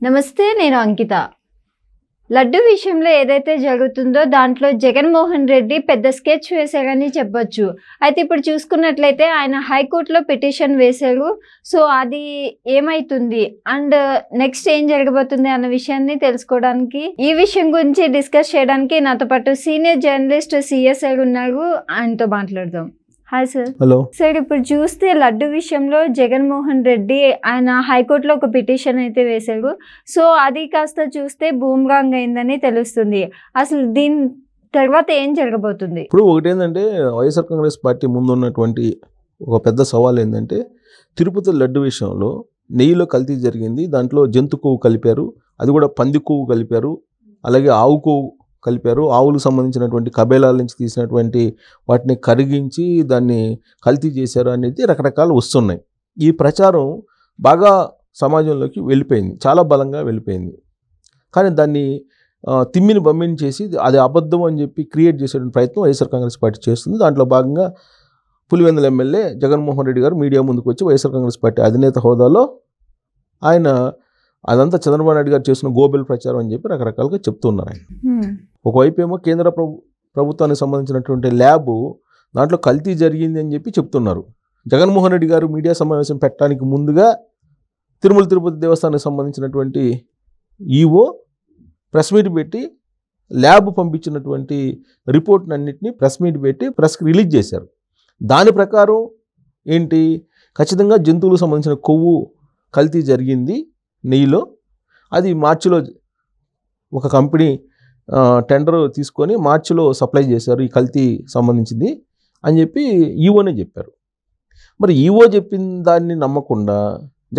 నమస్తే, నేను అంకిత. లడ్డు విషయంలో ఏదైతే జరుగుతుందో దాంట్లో జగన్మోహన్ రెడ్డి పెద్ద స్కెచ్ వేశారని చెప్పొచ్చు. అయితే ఇప్పుడు చూసుకున్నట్లయితే ఆయన హైకోర్టులో పిటిషన్ వేశారు. సో అది ఏమైతుంది అండ్ నెక్స్ట్ ఏం జరగబోతుంది అన్న విషయాన్ని తెలుసుకోవడానికి, ఈ విషయం గురించి డిస్కస్ చేయడానికి నాతో పాటు సీనియర్ జర్నలిస్ట్ సిఎస్ గారు ఉన్నారు. ఆయనతో మాట్లాడదాం. Hi sir. హలో సార్, ఇప్పుడు చూస్తే లడ్డు విషయంలో జగన్మోహన్ రెడ్డి ఆయన హైకోర్టులో ఒక పిటిషన్ అయితే వేశారు. సో అది కాస్త చూస్తే బూమ్రాంగ్ అయిందని తెలుస్తుంది. అసలు దీని తర్వాత ఏం జరగబోతుంది? ఇప్పుడు ఒకటేంటంటే వైఎస్ఆర్ కాంగ్రెస్ పార్టీ ముందున్నటువంటి ఒక పెద్ద సవాల్ ఏంటంటే తిరుపతి లడ్డు విషయంలో నెయ్యిలో కల్తీ జరిగింది. దాంట్లో జంతు కొవ్వు కలిపారు, అది కూడా పంది కొవ్వు కలిపారు, అలాగే ఆవు కొవ్వు కలిపారు. ఆవులకు సంబంధించినటువంటి కబేలాల నుంచి తీసినటువంటి వాటిని కరిగించి దాన్ని కల్తీ చేశారు అనేది రకరకాలు వస్తున్నాయి. ఈ ప్రచారం బాగా సమాజంలోకి వెళ్ళిపోయింది, చాలా బలంగా వెళ్ళిపోయింది. కానీ దాన్ని తిమ్మిని బమ్మిని చేసి అది అబద్ధం అని చెప్పి క్రియేట్ చేసేటువంటి ప్రయత్నం వైఎస్ఆర్ కాంగ్రెస్ పార్టీ చేస్తుంది. దాంట్లో భాగంగా పులివెందుల ఎమ్మెల్యే జగన్మోహన్ రెడ్డి గారు మీడియా ముందుకు వచ్చి వైఎస్ఆర్ కాంగ్రెస్ పార్టీ అధినేత హోదాలో ఆయన అదంతా చంద్రబాబు నాయుడు గారు చేసిన గోబెల్ ప్రచారం అని చెప్పి రకరకాలుగా చెప్తున్నారు. ఆయన ఒకవైపు ఏమో కేంద్ర ప్రభుత్వానికి సంబంధించినటువంటి ల్యాబ్ దాంట్లో కల్తీ జరిగింది అని చెప్పి చెప్తున్నారు. జగన్మోహన్ రెడ్డి గారు మీడియా సమావేశం పెట్టడానికి ముందుగా తిరుపతి దేవస్థానానికి సంబంధించినటువంటి ఈవో ప్రెస్ మీట్ పెట్టి ల్యాబ్ పంపించినటువంటి రిపోర్ట్ని అన్నింటినీ ప్రెస్ మీట్ పెట్టి ప్రెస్కి రిలీజ్ చేశారు. దాని ప్రకారం ఏంటి, ఖచ్చితంగా జంతువులకు సంబంధించిన కొవ్వు కల్తీ జరిగింది నెయ్యిలో. అది మార్చిలో ఒక కంపెనీ టెండర్ తీసుకొని మార్చిలో సప్లై చేశారు, ఈ కల్తీ సంబంధించింది అని చెప్పి ఈవోనే చెప్పారు. మరి ఈవో చెప్పిన దాన్ని నమ్మకుండా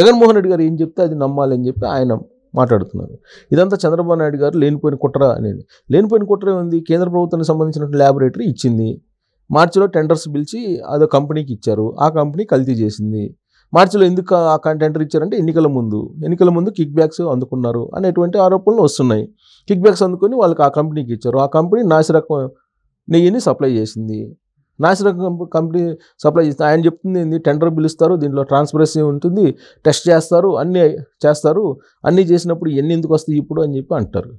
జగన్మోహన్ రెడ్డి గారు ఏం చెప్తే అది నమ్మాలని చెప్పి ఆయన మాట్లాడుతున్నారు. ఇదంతా చంద్రబాబు నాయుడు గారు లేనిపోయిన కుట్ర అనేది. లేనిపోయిన కుట్ర ఉంది, కేంద్ర ప్రభుత్వానికి సంబంధించినటువంటి ల్యాబొరేటరీ ఇచ్చింది, మార్చిలో టెండర్స్ పిలిచి అదో కంపెనీకి ఇచ్చారు, ఆ కంపెనీ కల్తీ చేసింది. మార్చిలో ఎందుకు ఆ టెండర్ ఇచ్చారంటే ఎన్నికల ముందు కిక్ బ్యాక్స్ అందుకున్నారు అనేటువంటి ఆరోపణలు వస్తున్నాయి. కిక్ బ్యాక్స్ అందుకొని వాళ్ళకి ఆ కంపెనీకి ఇచ్చారు, ఆ కంపెనీ నాసిరకం నెయ్యిని సప్లై చేసింది. నాసిరకం కంపెనీ సప్లై చేస్తే ఆయన చెప్తుంది ఏంది, టెండర్ పిలుస్తారు, దీంట్లో ట్రాన్స్పరెన్సీ ఉంటుంది, టెస్ట్ చేస్తారు, అన్నీ చేస్తారు, అన్నీ చేసినప్పుడు ఎన్ని ఎందుకు వస్తాయి ఇప్పుడు అని చెప్పి అంటారు.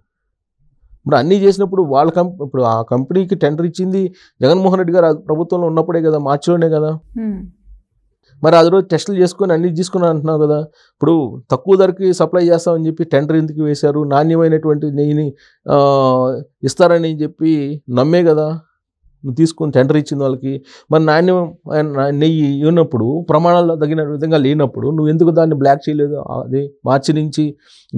ఇప్పుడు అన్నీ చేసినప్పుడు వాళ్ళ ఇప్పుడు ఆ కంపెనీకి టెండర్ ఇచ్చింది జగన్మోహన్ రెడ్డి గారు ప్రభుత్వంలో ఉన్నప్పుడే కదా, మార్చిలోనే కదా. మరి అది రోజు టెస్టులు చేసుకొని అన్ని తీసుకుని అంటున్నావు కదా. ఇప్పుడు తక్కువ ధరకి సప్లై చేస్తామని చెప్పి టెండర్ ఎందుకు వేశారు, నాణ్యమైనటువంటి నెయ్యిని ఇస్తారని చెప్పి నమ్మే కదా నువ్వు తీసుకుని టెండర్ ఇచ్చిన వాళ్ళకి. మరి నాణ్యమైన నెయ్యి ఇవ్వనప్పుడు, ప్రమాణాలు తగిన విధంగా లేనప్పుడు నువ్వు ఎందుకు దాన్ని బ్లాక్ చేయలేదు? అది మార్చి నుంచి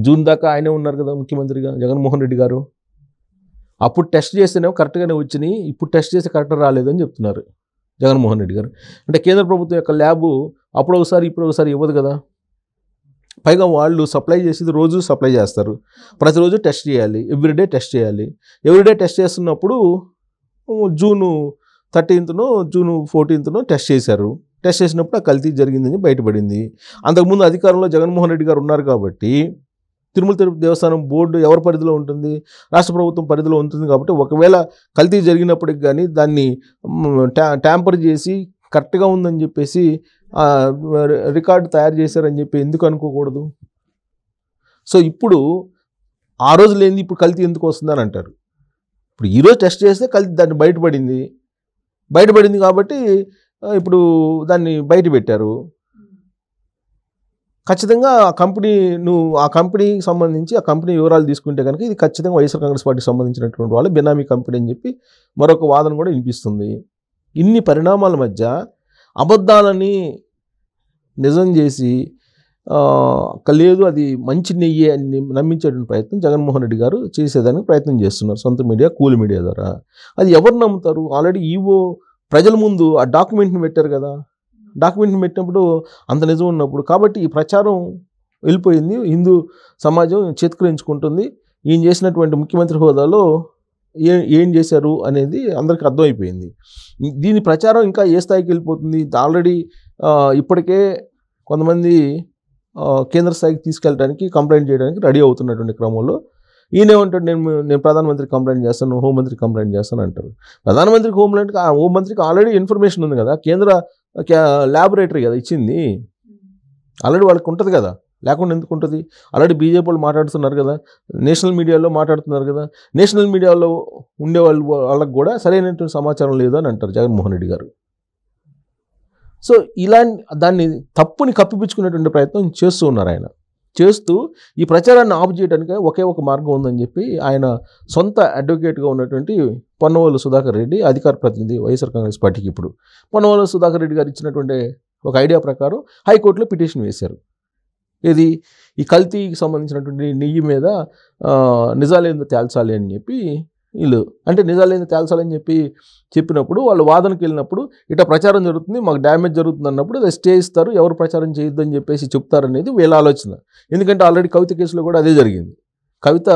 జూన్ దాకా ఆయనే ఉన్నారు కదా ముఖ్యమంత్రిగా జగన్మోహన్ రెడ్డి గారు. అప్పుడు టెస్ట్ చేస్తేనేమో కరెక్ట్గానే వచ్చినాయి, ఇప్పుడు టెస్ట్ చేస్తే కరెక్ట్గా రాలేదని చెప్తున్నారు జగన్మోహన్ రెడ్డి గారు. అంటే కేంద్ర ప్రభుత్వం యొక్క ల్యాబు అప్పుడు ఒకసారి ఇప్పుడు ఒకసారి ఇవ్వదు కదా. పైగా వాళ్ళు సప్లై చేసేది రోజు సప్లై చేస్తారు, ప్రతిరోజు టెస్ట్ చేయాలి, ఎవ్రీడే టెస్ట్ చేయాలి. ఎవ్రీడే టెస్ట్ చేస్తున్నప్పుడు June 13th June 14th test చేశారు. టెస్ట్ చేసినప్పుడు ఆ కల్తీ జరిగిందని బయటపడింది. అంతకుముందు అధికారంలో జగన్మోహన్ రెడ్డి గారు ఉన్నారు కాబట్టి తిరుపతి దేవస్థానం బోర్డు ఎవరి పరిధిలో ఉంటుంది, రాష్ట్ర ప్రభుత్వం పరిధిలో ఉంటుంది కాబట్టి ఒకవేళ కల్తీ జరిగినప్పటికి కానీ దాన్ని ట్యాంపర్ చేసి కరెక్ట్గా ఉందని చెప్పేసి రికార్డు తయారు చేశారని చెప్పి ఎందుకు అనుకోకూడదు? సో ఇప్పుడు ఆ రోజు లేనిది ఇప్పుడు కల్తీ ఎందుకు వస్తుందని అంటారు. ఇప్పుడు ఈరోజు టెస్ట్ చేస్తే కల్తీ దాన్ని బయటపడింది కాబట్టి ఇప్పుడు దాన్ని బయట పెట్టారు. ఖచ్చితంగా ఆ కంపెనీకి సంబంధించి ఆ కంపెనీ వివరాలు తీసుకుంటే కనుక ఇది ఖచ్చితంగా వైఎస్ఆర్ కాంగ్రెస్ పార్టీకి సంబంధించినటువంటి వాళ్ళు బెనామీ కంపెనీ అని చెప్పి మరొక వాదన కూడా వినిపిస్తుంది. ఇన్ని పరిణామాల మధ్య అబద్ధాలని నిజం చేసి లేదు అది మంచి నెయ్యి అని నమ్మించేటువంటి ప్రయత్నం జగన్మోహన్ రెడ్డి గారు చేసేదానికి ప్రయత్నం చేస్తున్నారు సొంత మీడియా, కూలి మీడియా ద్వారా. అది ఎవరు నమ్ముతారు? ఆల్రెడీ ఈవో ప్రజల ముందు ఆ డాక్యుమెంట్ని పెట్టారు కదా. డాక్యుమెంట్ని పెట్టినప్పుడు అంత నిజం ఉన్నప్పుడు కాబట్టి ఈ ప్రచారం వెళ్ళిపోయింది, హిందూ సమాజం చేతుకరించుకుంటుంది. ఈయన చేసినటువంటి ముఖ్యమంత్రి హోదాలో ఏం చేశారు అనేది అందరికీ అర్థమైపోయింది. దీని ప్రచారం ఇంకా ఏ స్థాయికి వెళ్ళిపోతుంది? ఆల్రెడీ ఇప్పటికే కొంతమంది కేంద్ర స్థాయికి తీసుకెళ్ళడానికి కంప్లైంట్ చేయడానికి రెడీ అవుతున్నటువంటి క్రమంలో ఈయనేమంటాడు, నేను ప్రధానమంత్రికి కంప్లైంట్ చేస్తాను, హోంమంత్రికి కంప్లైంట్ చేస్తాను అంటారు. ప్రధానమంత్రికి హోంమంత్రికి ఆల్రెడీ ఇన్ఫర్మేషన్ ఉంది కదా, కేంద్ర ల్యాబొరేటరీ కదా ఇచ్చింది, ఆల్రెడీ వాళ్ళకి ఉంటుంది కదా. లేకుండా ఎందుకు ఉంటుంది? ఆల్రెడీ బీజేపీ వాళ్ళు మాట్లాడుతున్నారు కదా, నేషనల్ మీడియాలో మాట్లాడుతున్నారు కదా, నేషనల్ మీడియాలో వాళ్ళకి కూడా సరైనటువంటి సమాచారం లేదు అని అంటారు జగన్మోహన్ రెడ్డి గారు. సో దాన్ని తప్పుని కప్పిపుచ్చుకునేటువంటి ప్రయత్నం చేస్తూ ఉన్నారు ఆయన. చేస్తూ ఈ ప్రచారాన్ని ఆపు చేయడానికి ఒకే ఒక మార్గం ఉందని చెప్పి ఆయన సొంత అడ్వకేట్గా ఉన్నటువంటి పొన్నవోలు సుధాకర్ రెడ్డి, అధికార ప్రతినిధి వైఎస్ఆర్ కాంగ్రెస్ పార్టీకి, ఇప్పుడు పొన్నవోలు సుధాకర్ రెడ్డి గారు ఇచ్చినటువంటి ఒక ఐడియా ప్రకారం హైకోర్టులో పిటిషన్ వేశారు. ఇది ఈ కల్తీకి సంబంధించినటువంటి నెయ్యి మీద నిజాలేందో తేల్చాలి అని చెప్పి వీళ్ళు, అంటే నిజాలేందో తేల్చాలని చెప్పినప్పుడు వాళ్ళు వాదనకి వెళ్ళినప్పుడు ఇట్లా ప్రచారం జరుగుతుంది, మాకు డ్యామేజ్ జరుగుతుంది అన్నప్పుడు అది స్టే ఇస్తారు, ఎవరు ప్రచారం చేయొద్దని చెప్పేసి చెప్తారనేది వీళ్ళ ఆలోచన. ఎందుకంటే ఆల్రెడీ కవిత కేసులో కూడా అదే జరిగింది. కవిత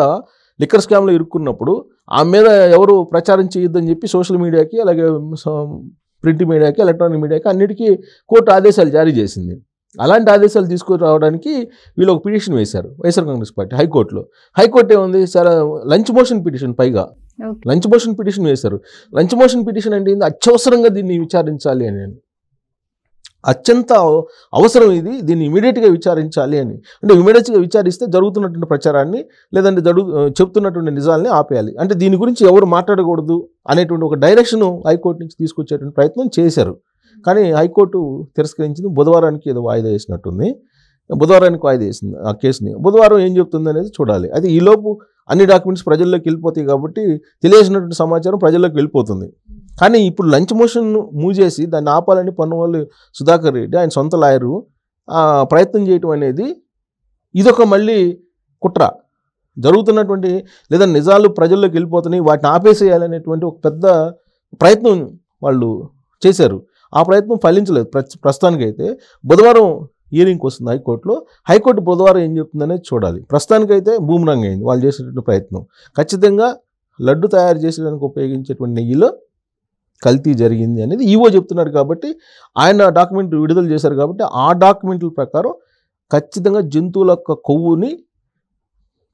లిక్కర్ స్కామ్లో ఇరుక్కున్నప్పుడు ఆమె మీద ఎవరు ప్రచారం చేయొద్దని చెప్పి సోషల్ మీడియాకి, అలాగే ప్రింట్ మీడియాకి, ఎలక్ట్రానిక్ మీడియాకి అన్నిటికీ కోర్టు ఆదేశాలు జారీ చేసింది. అలాంటి ఆదేశాలు తీసుకురావడానికి వీళ్ళు ఒక పిటిషన్ వేశారు వైఎస్ఆర్ కాంగ్రెస్ పార్టీ హైకోర్టులో. హైకోర్టు ఏముంది, చాలా లంచ్ మోషన్ పిటిషన్, పైగా లంచ్ మోషన్ పిటిషన్ వేశారు. లంచ్ మోషన్ పిటిషన్ అంటే ఏంది, అత్యవసరంగా దీన్ని విచారించాలి అని, అత్యంత అవసరం ఇది, దీన్ని ఇమీడియట్గా విచారించాలి అని. అంటే ఇమీడియట్గా విచారిస్తే జరుగుతున్నటువంటి ప్రచారాన్ని, లేదంటే చెప్తున్నటువంటి నిజాలని ఆపేయాలి, అంటే దీని గురించి ఎవరు మాట్లాడకూడదు అనేటువంటి ఒక డైరెక్షన్ హైకోర్టు నుంచి తీసుకొచ్చేటువంటి ప్రయత్నం చేశారు. కానీ హైకోర్టు తిరస్కరించింది. బుధవారానికి ఏదో వాయిదా వేసినట్టుంది, బుధవారానికి వాయిదా వేసింది ఆ కేసుని. బుధవారం ఏం చెప్తుంది అనేది చూడాలి. అయితే ఈలోపు అన్ని డాక్యుమెంట్స్ ప్రజల్లోకి వెళ్ళిపోతాయి కాబట్టి తెలియాల్సినటువంటి సమాచారం ప్రజల్లోకి వెళ్ళిపోతుంది. కానీ ఇప్పుడు లంచ్ మోషన్ మూవ్ చేసి దాన్ని ఆపాలని పొన్నవోలు సుధాకర్ రెడ్డి, ఆయన సొంత లాయరు, ప్రయత్నం చేయటం అనేది ఇదొక మళ్ళీ కుట్ర జరుగుతున్నటువంటి, లేదా నిజాలు ప్రజల్లోకి వెళ్ళిపోతున్నాయి, వాటిని ఆపేసేయాలనేటువంటి ఒక పెద్ద ప్రయత్నం వాళ్ళు చేశారు. ఆ ప్రయత్నం ఫలించలేదు. ప్రస్తుతానికైతే బుధవారం హియరింగ్కి వస్తుంది హైకోర్టులో. హైకోర్టు బుధవారం ఏం చెప్తుందనేది చూడాలి. ప్రస్తుతానికైతే బూమరాంగ్ అయింది వాళ్ళు చేసేటువంటి ప్రయత్నం. ఖచ్చితంగా లడ్డు తయారు చేసేదానికి ఉపయోగించేటువంటి నెయ్యిలో కల్తీ జరిగింది అనేది ఈవో చెప్తున్నారు కాబట్టి, ఆయన డాక్యుమెంట్ విడుదల చేశారు కాబట్టి ఆ డాక్యుమెంట్ల ప్రకారం ఖచ్చితంగా జంతువుల యొక్క కొవ్వుని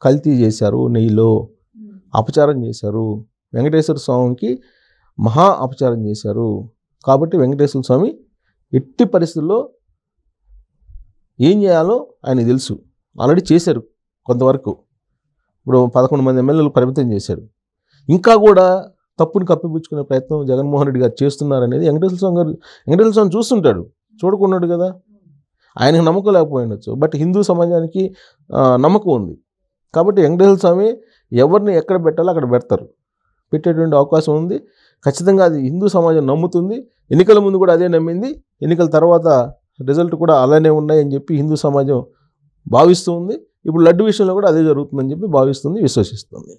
కల్తీ చేశారు, నెయ్యిలో అపచారం చేశారు, వెంకటేశ్వర స్వామికి మహా అపచారం చేశారు. కాబట్టి వెంకటేశ్వర స్వామి ఎట్టి పరిస్థితుల్లో ఏం చేయాలో ఆయన తెలుసు, ఆల్రెడీ చేశారు కొంతవరకు. ఇప్పుడు 11 మంది ఎమ్మెల్యేలు పరిమితం చేశాడు. ఇంకా కూడా తప్పుని కప్పిపుచ్చుకునే ప్రయత్నం జగన్మోహన్ రెడ్డి గారు చేస్తున్నారనేది వెంకటేశ్వర స్వామి చూస్తుంటాడు, చూడకున్నాడు కదా. ఆయనకు నమ్మకం లేకపోయిండొచ్చు, బట్ హిందూ సమాజానికి నమ్మకం ఉంది. కాబట్టి వెంకటేశ్వర స్వామి ఎవరిని ఎక్కడ పెట్టాలో అక్కడ పెడతారు, పెట్టేటువంటి అవకాశం ఉంది. ఖచ్చితంగా అది హిందూ సమాజం నమ్ముతుంది. ఎన్నికల ముందు కూడా అదే నమ్మింది, ఎన్నికల తర్వాత రిజల్ట్ కూడా అలానే ఉన్నాయని చెప్పి హిందూ సమాజం భావిస్తూ ఉంది. ఇప్పుడు లడ్డు విషయంలో కూడా అదే జరుగుతుందని చెప్పి భావిస్తుంది, విశ్వసిస్తుంది.